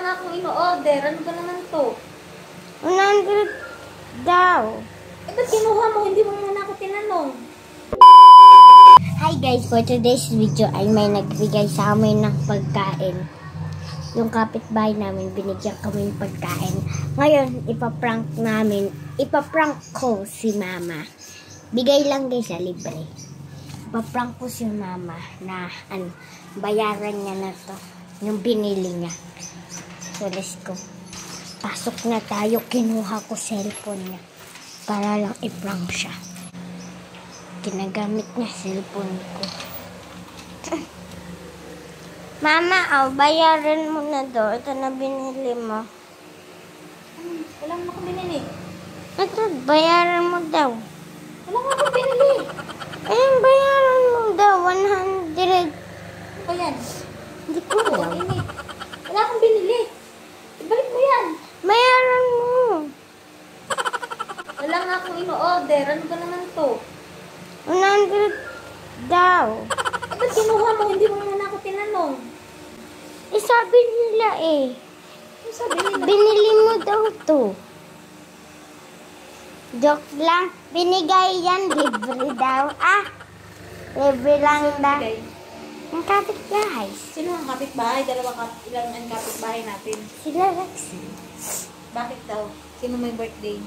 nga akong ino-order. Ano ba naman to? 100 daw. Eh, ba't kinuha mo? Hindi mo muna ako tinanong. Hi guys, for today's video ay may nagbigay sa amin ng pagkain. Yung kapitbahay namin, binigyan kami ng pagkain. Ngayon, ipaprank ko si mama. Bigay lang guys sa libre. Ipaprank ko si mama na bayaran niya na to. Yung binili niya. So let's go. Pasok na tayo, kinuha ko cellphone niya. Para lang i-prank siya. Ginagamit niya cellphone ko. Mama, bayaran mo na daw. Ito na binili mo. Wala mo akong binili. Ito, bayaran mo daw. Wala mo akong binili. Ayun, bayaran mo daw. 100. Ano ba yan? Hindi ko alam. Wala akong binili. Ibalik mo yan. Bayaran mo. Wala nga akong ino-order. Ano ba naman to? 100 daw. Eh, ba't kinuha mo? Hindi mo muna ako tinanong. Eh, sabi nila eh. Ano sabi nila? Binili mo daw to. Joke lang. Binigay yan. Libre daw. Libre lang daw. Bigay. Ang kapitbahay. Sino ang kapitbahay? Ilan ang kapitbahay natin? Sila Lexi. Bakit daw? Sino may birthday?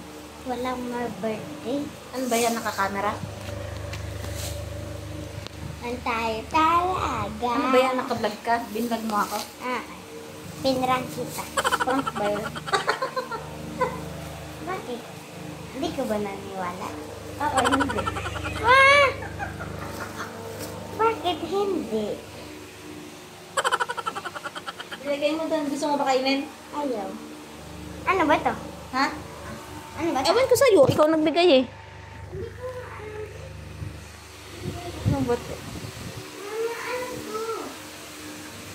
Walang more birthday. Ano ba yan? Nakakamera? Ang tayo talaga. Ano ba yan? Nakablog ka? Binvlog mo ako? Pinrang kita. Prank ba yan? Bakit? Hindi ka ba naniwala? Oo, hindi. Bakit hindi? Ilagay mo doon. Gusto mo ba kainin? Ayaw. Ano ba to? Ha? Ano ba to? Ewan ko sa'yo. Ikaw nagbigay eh. Ano ba to?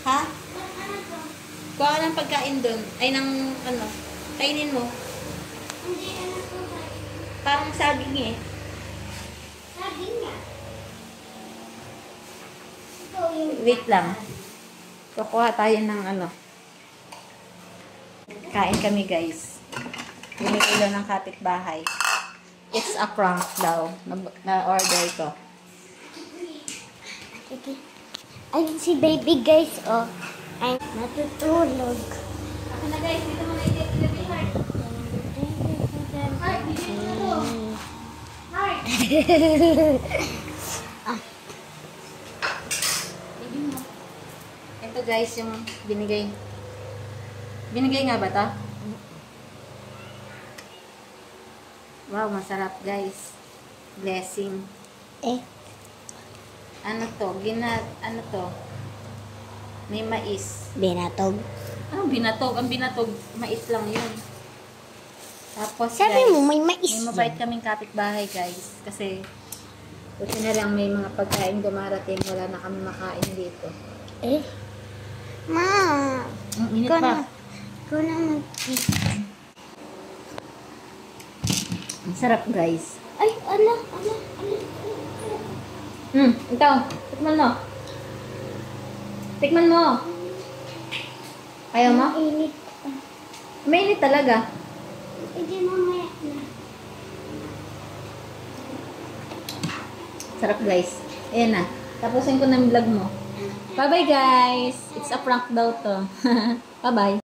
Ha? Kuha ka ng pagkain doon. Ay, ng ano. Kainin mo. Hindi, ano to? Parang saging eh. Sabi niya. Ikaw yung... Wait lang. Kukuha tayo ng ano. Kain kami guys. Binili lang ng kapitbahay. It's a prank daw. Na-order ko. Okay. Ayun si baby guys, oh. Ay, natutulog. Ako na guys, dito mo na ilagay heart. Heart, bigyan mo na to. Heart. Bigyan mo. Ito guys, yung binigay. Binigay nga ba ito? Wow, masarap guys. Blessing. Ano to? Ano to? May mais. Binatog. Anong binatog? Ang binatog, mais lang yun. Tapos Sabi guys, mo, may mais may mabait kaming kapitbahay guys. Kasi, buti na lang may mga pagkain dumarating. Wala na kami makain dito. Ma. Ang init Ikaw pa. na. Ikaw na mag-eat. Ang sarap guys. Ay, ala. Ito. Tikman mo. Tikman mo. Ayaw mo? Init. Mainit talaga. Hindi mamaya na. Sarap guys. Ayan na. Tapusin ko na yung vlog mo. Bye-bye guys. It's a prank daw to. Bye-bye.